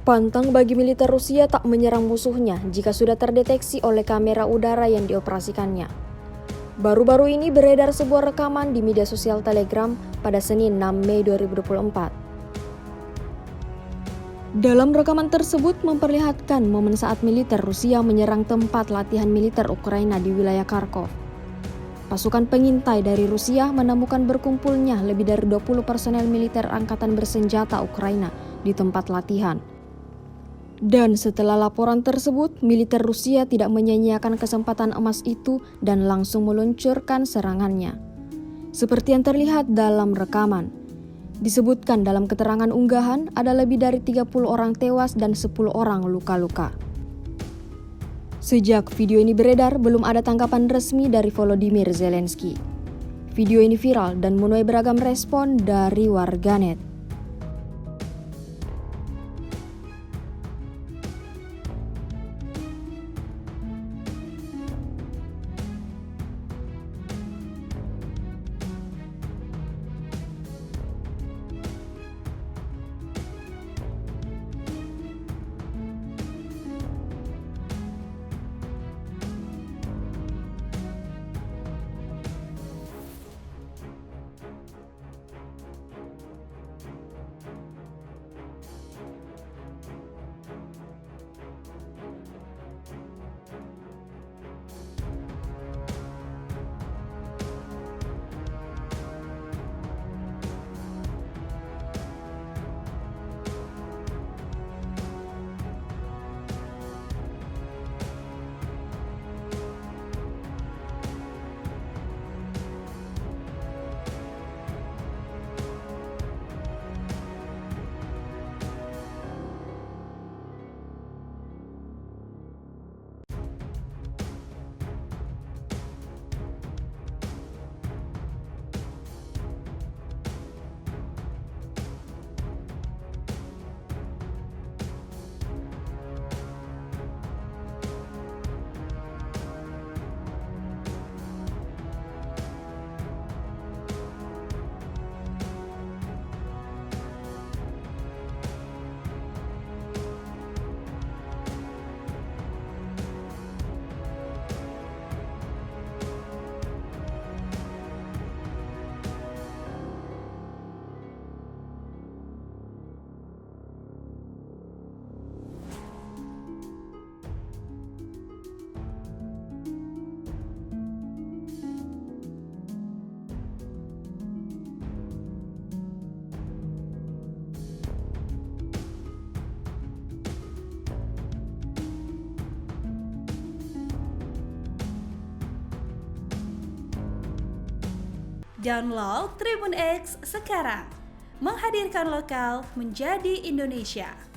Pantang bagi militer Rusia tak menyerang musuhnya jika sudah terdeteksi oleh kamera udara yang dioperasikannya. Baru-baru ini beredar sebuah rekaman di media sosial Telegram pada Senin 6 Mei 2024. Dalam rekaman tersebut memperlihatkan momen saat militer Rusia menyerang tempat latihan militer Ukraina di wilayah Kharkov. Pasukan pengintai dari Rusia menemukan berkumpulnya lebih dari 20 personel militer angkatan bersenjata Ukraina di tempat latihan. Dan setelah laporan tersebut, militer Rusia tidak menyia-nyiakan kesempatan emas itu dan langsung meluncurkan serangannya. Seperti yang terlihat dalam rekaman. Disebutkan dalam keterangan unggahan ada lebih dari 30 orang tewas dan 10 orang luka-luka. Sejak video ini beredar, belum ada tanggapan resmi dari Volodymyr Zelensky. Video ini viral dan menuai beragam respon dari warganet. Download Tribun X sekarang, menghadirkan lokal menjadi Indonesia.